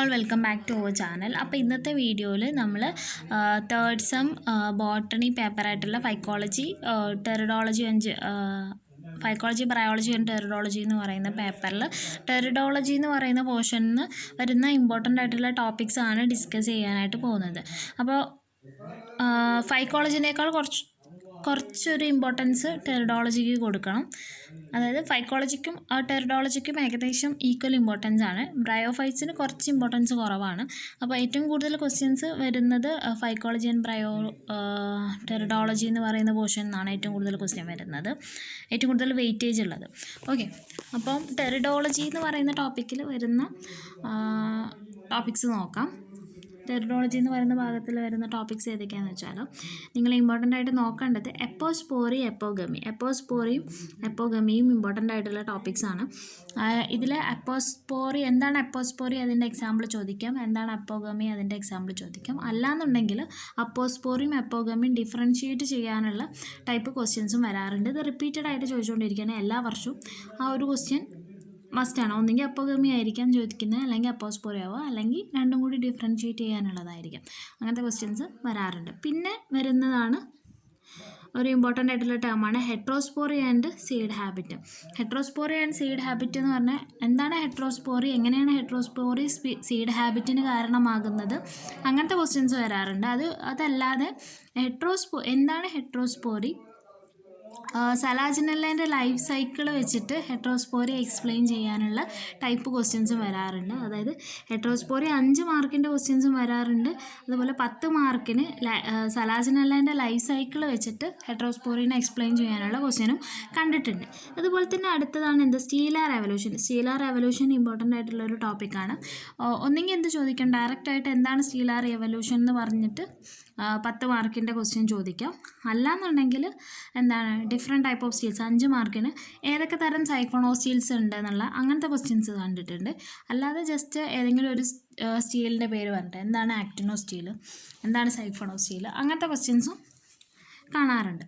All welcome back to our channel. അപ്പോൾ ഇന്നത്തെ വീഡിയോയിൽ നമ്മൾ തേർഡ് സെം ബോട്ടണി പേപ്പറായിട്ടുള്ള ഫൈക്കോളജി ബയോളജി ആൻഡ് ടെറിഡോളജി എന്ന് പറയുന്ന പേപ്പറിൽ ടെറിഡോളജി എന്ന് പറയുന്ന പോർഷനിൽ നിന്ന് വരുന്ന ഇമ്പോർട്ടൻ്റ് ആയിട്ടുള്ള ടോപ്പിക്സ് ആണ് ഡിസ്കസ് ചെയ്യാനായിട്ട് പോകുന്നത്. അപ്പോൾ ഫൈക്കോളജിനേക്കാൾ കുറച്ചൊരു ഇമ്പോർട്ടൻസ് ടെറിഡോളജിക്ക് കൊടുക്കണം. അതായത് ഫൈക്കോളജിക്കും ടെറിഡോളജിക്കും ഏകദേശം ഈക്വൽ ഇമ്പോർട്ടൻസ് ആണ്. ബ്രയോഫൈറ്റ്സിന് കുറച്ച് ഇമ്പോർട്ടൻസ് കുറവാണ്. അപ്പോൾ ഏറ്റവും കൂടുതൽ ക്വസ്റ്റ്യൻസ് വരുന്നത് ഫൈക്കോളജി ആൻഡ് ടെറിഡോളജി എന്ന് പറയുന്ന പോർഷനിൽ നിന്നാണ് ഏറ്റവും കൂടുതൽ ക്വസ്റ്റ്യൻ വരുന്നത്, ഏറ്റവും കൂടുതൽ വെയിറ്റേജ് ഉള്ളത്. ഓക്കെ, അപ്പം ടെറിഡോളജി എന്ന് പറയുന്ന ടോപ്പിക്കിൽ വരുന്ന ടോപ്പിക്സ് നോക്കാം. ടെറിഡോളജി എന്ന് പറയുന്ന ഭാഗത്തിൽ വരുന്ന ടോപ്പിക്സ് ഏതൊക്കെയാണെന്ന് വെച്ചാൽ നിങ്ങൾ ഇമ്പോർട്ടൻ്റ് ആയിട്ട് നോക്കേണ്ടത് എപ്പോസ്പോറി, എപ്പോസ്പോറിയും എപ്പോഗമിയും ഇമ്പോർട്ടൻ്റ് ആയിട്ടുള്ള ടോപ്പിക്സ് ആണ്. ഇതിൽ എന്താണ് എപ്പോസ്പോറി അതിൻ്റെ എക്സാമ്പിൾ ചോദിക്കാം, എന്താണ് എപ്പോഗമി അതിൻ്റെ എക്സാമ്പിൾ ചോദിക്കാം. അല്ലാന്നുണ്ടെങ്കിൽ അപ്പോസ്പോറിയും എപ്പോഗമിയും ഡിഫറൻഷിയേറ്റ് ചെയ്യാനുള്ള ടൈപ്പ് ക്വസ്റ്റ്യൻസും വരാറുണ്ട്. ഇത് റിപ്പീറ്റഡ് ആയിട്ട് ചോദിച്ചുകൊണ്ടിരിക്കുകയാണ് എല്ലാ വർഷവും. ആ ഒരു ക്വസ്റ്റ്യൻ മസ്റ്റാണ്. ഒന്നെങ്കിൽ അപ്പോഗമി ആയിരിക്കാം ചോദിക്കുന്നത്, അല്ലെങ്കിൽ അപ്പോസ്പോറി ആവുക, അല്ലെങ്കിൽ രണ്ടും കൂടി ഡിഫറൻഷിയേറ്റ് ചെയ്യാനുള്ളതായിരിക്കും. അങ്ങനത്തെ ക്വസ്റ്റ്യൻസ് വരാറുണ്ട്. പിന്നെ വരുന്നതാണ് ഒരു ഇമ്പോർട്ടൻ്റ് ആയിട്ടുള്ള ടേമാണ് heterospory and seed habit. Heterospory and seed habit എന്ന് പറഞ്ഞാൽ എന്താണ് ഹെട്രോസ്പോറി, എങ്ങനെയാണ് ഹെട്രോസ്പോറി സീഡ് ഹാബിറ്റിന് കാരണമാകുന്നത്, അങ്ങനത്തെ ക്വസ്റ്റ്യൻസ് വരാറുണ്ട്. അതല്ലാതെ എന്താണ് ഹെട്രോസ്പോറി, സലാജിനെല്ലേൻ്റെ ലൈഫ് സൈക്കിൾ വെച്ചിട്ട് ഹെട്രോസ്പോറി എക്സ്പ്ലെയിൻ ചെയ്യാനുള്ള ടൈപ്പ് ക്വസ്റ്റ്യൻസും വരാറുണ്ട്. അതായത് ഹെട്രോസ്പോറി 5 മാർക്കിൻ്റെ ക്വസ്റ്റ്യൻസും വരാറുണ്ട്. അതുപോലെ 10 മാർക്കിന് സലാജിനെല്ലേൻ്റെ ലൈഫ് സൈക്കിൾ വെച്ചിട്ട് ഹെട്രോസ്പോറിനെ എക്സ്പ്ലെയിൻ ചെയ്യാനുള്ള ക്വസ്റ്റ്യനും കണ്ടിട്ടുണ്ട്. അതുപോലെ തന്നെ അടുത്തതാണ് സ്റ്റീലാർ എവല്യൂഷൻ ഇമ്പോർട്ടൻ്റ് ആയിട്ടുള്ള ഒരു ടോപ്പിക്കാണ്. ഒന്നെങ്കിൽ ചോദിക്കാം, ഡയറക്റ്റായിട്ട് എന്താണ് സ്റ്റീലാർ എവല്യൂഷൻ എന്ന് പറഞ്ഞിട്ട് 10 മാർക്കിൻ്റെ ക്വസ്റ്റ്യൻ ചോദിക്കാം. അല്ലാന്നുണ്ടെങ്കിൽ ഡിഫറെൻറ്റ് ടൈപ്പ് ഓഫ് സ്റ്റീൽസ് 5 മാർക്കിന് ഏതൊക്കെ തരം സൈക്ലോൺ സ്റ്റീൽസ് ഉണ്ട് എന്നുള്ള അങ്ങനത്തെ ക്വസ്റ്റ്യൻസ് കണ്ടിട്ടുണ്ട്. അല്ലാതെ ജസ്റ്റ് ഏതെങ്കിലും ഒരു സ്റ്റീലിൻ്റെ പേര് പറഞ്ഞിട്ട് എന്താണ് ആക്ടിനോ സ്റ്റീൽ, എന്താണ് സൈഫോണോ സ്റ്റീൽ, അങ്ങനത്തെ ക്വസ്റ്റ്യൻസും കാണാറുണ്ട്.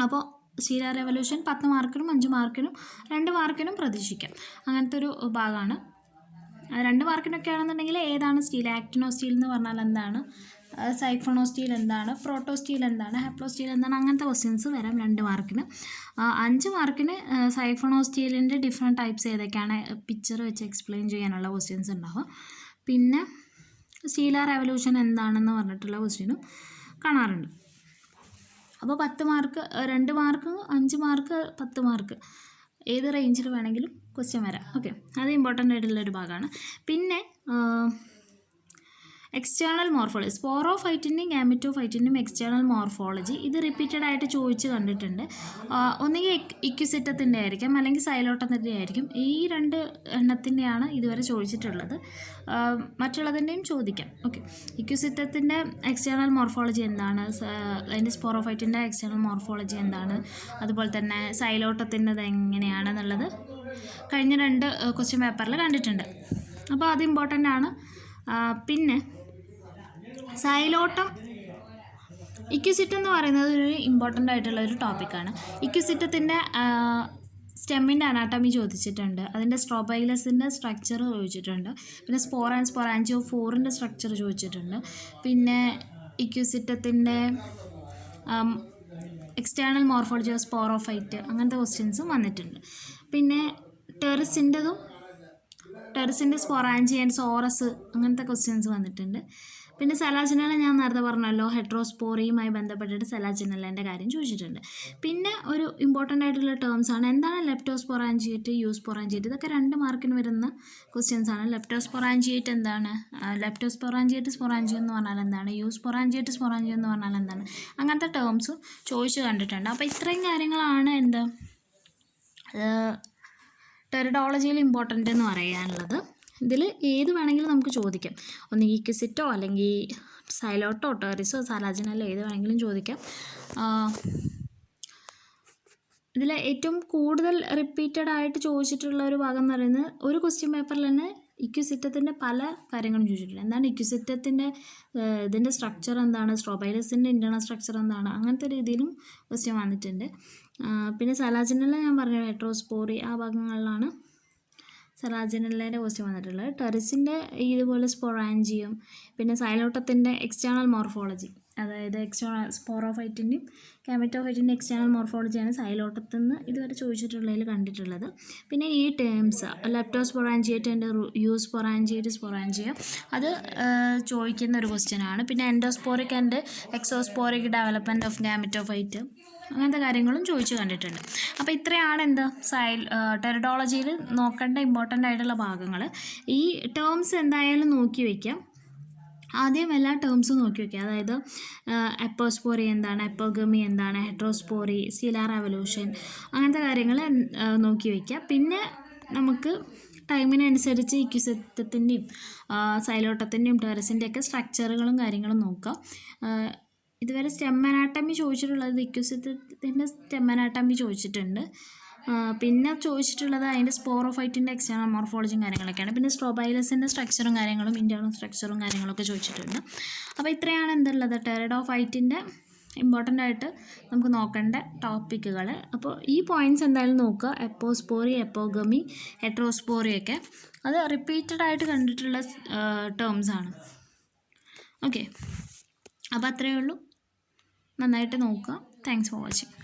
അപ്പോൾ സ്റ്റീലാർ റെവല്യൂഷൻ 10 മാർക്കിനും 5 മാർക്കിനും 2 മാർക്കിനും പ്രതീക്ഷിക്കാം. അങ്ങനത്തെ ഒരു ഭാഗമാണ്. 2 മാർക്കിനൊക്കെ ആണെന്നുണ്ടെങ്കിൽ ഏതാണ് സ്റ്റീൽ, ആക്ടിനോ സ്റ്റീൽ എന്ന് പറഞ്ഞാൽ എന്താണ്, സൈഫോണോ സ്റ്റീൽ എന്താണ്, പ്രോട്ടോ സ്റ്റീൽ എന്താണ്, ഹാപ്ലോ സ്റ്റീൽ എന്താണ്, അങ്ങനത്തെ ക്വസ്റ്റ്യൻസ് വരാം 2 മാർക്കിന്. 5 മാർക്കിന് സൈഫോണോ സ്റ്റീലിൻ്റെ ഡിഫറെൻറ്റ് ടൈപ്സ് ഏതൊക്കെയാണ് പിക്ചർ വെച്ച് എക്സ്പ്ലെയിൻ ചെയ്യാനുള്ള ക്വസ്റ്റ്യൻസ് ഉണ്ടാവും. പിന്നെ സ്റ്റീലാർ റെവല്യൂഷൻ എന്താണെന്ന് പറഞ്ഞിട്ടുള്ള ക്വസ്റ്റ്യനും കാണാറുണ്ട്. അപ്പോൾ 10 മാർക്ക്, 2 മാർക്ക്, 5 മാർക്ക്, 10 മാർക്ക് ഏത് റേഞ്ചിൽ വേണമെങ്കിലും ക്വസ്റ്റ്യൻ വരാം. ഓക്കെ, അത് ഇമ്പോർട്ടൻ്റ് ആയിട്ടുള്ളൊരു ഭാഗമാണ്. പിന്നെ എക്സ്റ്റേണൽ മോർഫോളജി, സ്പോറോഫൈറ്റിൻ്റെയും ഗാമറ്റോഫൈറ്റിൻ്റെയും എക്സ്റ്റേണൽ മോർഫോളജി ഇത് റിപ്പീറ്റഡ് ആയിട്ട് ചോദിച്ച് കണ്ടിട്ടുണ്ട്. ഒന്നുകിൽ ഇക്വിസിറ്റത്തിൻ്റെ ആയിരിക്കും, അല്ലെങ്കിൽ സൈലോട്ടത്തിൻ്റെ ആയിരിക്കും. ഈ 2 എണ്ണത്തിൻ്റെയാണ് ഇതുവരെ ചോദിച്ചിട്ടുള്ളത്. മറ്റുള്ളതിൻ്റെയും ചോദിക്കാം. ഓക്കെ, ഇക്വിസിറ്റത്തിൻ്റെ എക്സ്റ്റേണൽ മോർഫോളജി എന്താണ്, അതിൻ്റെ സ്പോറോഫൈറ്റിൻ്റെ എക്സ്റ്റേണൽ മോർഫോളജി എന്താണ്, അതുപോലെ തന്നെ സൈലോട്ടത്തിൻ്റെത് എങ്ങനെയാണെന്നുള്ളത് കഴിഞ്ഞ 2 ക്വസ്റ്റ്യൻ പേപ്പറിൽ കണ്ടിട്ടുണ്ട്. അപ്പോൾ അത് ഇമ്പോർട്ടൻ്റ് ആണ്. പിന്നെ സൈലോട്ടം, ഇക്വിസിറ്റം എന്ന് പറയുന്നത് ഒരു ഇമ്പോർട്ടൻ്റ് ആയിട്ടുള്ള ഒരു ടോപ്പിക്കാണ്. ഇക്വിസിറ്റത്തിൻ്റെ സ്റ്റെമ്മിൻ്റെ അനാട്ടമി ചോദിച്ചിട്ടുണ്ട്, അതിൻ്റെ സ്ട്രോബൈലസിൻ്റെ സ്ട്രക്ചർ ചോദിച്ചിട്ടുണ്ട്, പിന്നെ സ്പോർ ആൻഡ് സ്പൊറാൻജിയോഫോറിൻ്റെ സ്ട്രക്ചർ ചോദിച്ചിട്ടുണ്ട്. പിന്നെ ഇക്വിസിറ്റത്തിൻ്റെ എക്സ്റ്റേണൽ മോർഫോളജി ഓഫ് സ്പോറോഫൈറ്റ് അങ്ങനത്തെ ക്വസ്റ്റ്യൻസും വന്നിട്ടുണ്ട്. പിന്നെ ടെറിസിൻ്റെ സ്പൊറാഞ്ചി ആൻഡ് സോറസ് അങ്ങനത്തെ ക്വസ്റ്റ്യൻസ് വന്നിട്ടുണ്ട്. പിന്നെ സലാജിനെല്ല ഞാൻ നേരത്തെ പറഞ്ഞല്ലോ, ഹെട്രോസ്പോറിയുമായി ബന്ധപ്പെട്ടിട്ട് സലാജിനെല്ലേൻ്റെ കാര്യം ചോദിച്ചിട്ടുണ്ട്. പിന്നെ ഒരു ഇമ്പോർട്ടൻ്റ് ആയിട്ടുള്ള ടേംസ് ആണ് എന്താണ് ലെപ്റ്റോസ്പൊറാഞ്ചിയേറ്റ്, യൂസ്പൊറാഞ്ചിയേറ്റ്. ഇതൊക്കെ 2 മാർക്കിന് വരുന്ന ക്വസ്റ്റ്യൻസ് ആണ്. ലെപ്റ്റോസ്പൊറാഞ്ചിയേറ്റ് എന്താണ്, ലെപ്റ്റോസ്പൊറാഞ്ചിയേറ്റ് സ്പൊറാഞ്ചിയം എന്ന് പറഞ്ഞാൽ എന്താണ്, യൂസ്പൊറാഞ്ചിയേറ്റ് സ്പൊറാഞ്ചിയം എന്ന് പറഞ്ഞാൽ എന്താണ്, അങ്ങനത്തെ ടേംസും ചോദിച്ച് കണ്ടിട്ടുണ്ട്. അപ്പോൾ ഇത്രയും കാര്യങ്ങളാണ് ടെറിഡോളജിയിൽ ഇമ്പോർട്ടൻ്റ് എന്ന് പറയാനുള്ളത്. ഇതിൽ ഏത് വേണമെങ്കിലും നമുക്ക് ചോദിക്കാം. ഒന്നുകിൽ ഇക്വിസിറ്റോ അല്ലെങ്കിൽ സൈലോട്ടോ ടെറിസോ സലാജിനെല്ലോ ഏത് വേണമെങ്കിലും ചോദിക്കാം. ഇതിൽ ഏറ്റവും കൂടുതൽ റിപ്പീറ്റഡ് ആയിട്ട് ചോദിച്ചിട്ടുള്ള ഒരു ഭാഗം എന്ന് പറയുന്നത് ഒരു ക്വസ്റ്റ്യൻ പേപ്പറിൽ തന്നെ ഇക്വിസിറ്റത്തിൻ്റെ പല കാര്യങ്ങളും ചോദിച്ചിട്ടുണ്ട്. എന്താണ് ഇക്വിസിറ്റത്തിൻ്റെ ഇതിൻ്റെ സ്ട്രക്ചർ എന്താണ്, സ്ട്രോബൈലസിൻ്റെ ഇൻറ്റേർണൽ സ്ട്രക്ചർ എന്താണ്, അങ്ങനത്തെ രീതിയിലും ക്വസ്റ്റ്യൻ വന്നിട്ടുണ്ട്. പിന്നെ സലാജിനെല്ല ഞാൻ പറഞ്ഞു ഹെട്രോസ്പോറി ആ ഭാഗങ്ങളിലാണ് സെലാജിനുള്ളതിൻ്റെ ക്വസ്റ്റ്യൻ വന്നിട്ടുള്ളത്. ടെറിസിൻ്റെ ഇതുപോലെ സ്പൊറാഞ്ചിയം, പിന്നെ സൈലോട്ടത്തിൻ്റെ എക്സ്റ്റേണൽ മോർഫോളജി, അതായത് സ്പോറോഫൈറ്റിൻ്റെയും കാമറ്റോഫൈറ്റിൻ്റെ എക്സ്റ്റേണൽ മോർഫോളജിയാണ് സൈലോട്ടത്തിൽ നിന്ന് ഇതുവരെ ചോദിച്ചിട്ടുള്ളതിൽ കണ്ടിട്ടുള്ളത്. പിന്നെ ഈ ടേംസ് ലെപ്റ്റോസ്പൊറാഞ്ചിയേറ്റ് ആൻഡ് യൂസ്പൊറാഞ്ചിയേറ്റ് സ്പൊറാഞ്ചിയ അത് ചോദിക്കുന്ന ഒരു ക്വസ്റ്റ്യനാണ്. പിന്നെ എൻഡോസ്പോറിക് ആൻഡ് എക്സോസ്പോറിക് ഡെവലപ്മെൻറ്റ് ഓഫ് ഗാമറ്റോഫൈറ്റ്, അങ്ങനത്തെ കാര്യങ്ങളും ചോദിച്ചു കണ്ടിട്ടുണ്ട്. അപ്പോൾ ഇത്രയാണ് എന്താ ടെറിഡോളജിയിൽ നോക്കേണ്ട ഇമ്പോർട്ടൻ്റ് ആയിട്ടുള്ള ഭാഗങ്ങൾ. ഈ ടേംസ് എന്തായാലും നോക്കി വയ്ക്കാം. ആദ്യം എല്ലാ ടേംസും നോക്കി വയ്ക്കുക. അതായത് എപ്പോസ്പോറി എന്താണ്, എപ്പോഗമി എന്താണ്, ഹെട്രോസ്പോറി, സ്റ്റിലാർ എവല്യൂഷൻ, അങ്ങനത്തെ കാര്യങ്ങൾ നോക്കി വയ്ക്കുക. പിന്നെ നമുക്ക് ടൈമിനനുസരിച്ച് ഇക്വിസിറ്റത്തിൻ്റെയും സൈലോട്ടത്തിൻ്റെയും ടെറസിൻ്റെയൊക്കെ സ്ട്രക്ചറുകളും കാര്യങ്ങളും നോക്കാം. ഇതുവരെ സ്റ്റെം അനാട്ടമി ചോദിച്ചിട്ടുള്ളത് ഇക്വിസിറ്റത്തിൻ്റെ സ്റ്റെം അനാട്ടമി ചോദിച്ചിട്ടുണ്ട്. പിന്നെ ചോദിച്ചിട്ടുള്ളത് അതിൻ്റെ സ്പോറോഫൈറ്റിൻ്റെ എക്സ്റ്റേണൽ മോർഫോളജിയും കാര്യങ്ങളൊക്കെയാണ്. പിന്നെ സ്ട്രോബൈലസിൻ്റെ സ്ട്രക്ചറും കാര്യങ്ങളും ഇൻറ്റേർണൽ സ്ട്രക്ചറും കാര്യങ്ങളൊക്കെ ചോദിച്ചിട്ടുണ്ട്. അപ്പോൾ ഇത്രയാണ് എന്തുള്ളത് ടെറിഡോഫൈറ്റിൻ്റെ ഇമ്പോർട്ടൻ്റ് ആയിട്ട് നമുക്ക് നോക്കേണ്ട ടോപ്പിക്കുകൾ. അപ്പോൾ ഈ പോയിൻറ്റ്സ് എന്തായാലും നോക്കുക. എപ്പോസ്പോറി, എപ്പോഗമി, ഹെട്രോസ്പോറിയൊക്കെ അത് റിപ്പീറ്റഡ് ആയിട്ട് കണ്ടിട്ടുള്ള ടേംസാണ്. ഓക്കെ, അപ്പോൾ അത്രയേ ഉള്ളൂ. നന്നായിട്ട് നോക്കുക. Thanks for watching.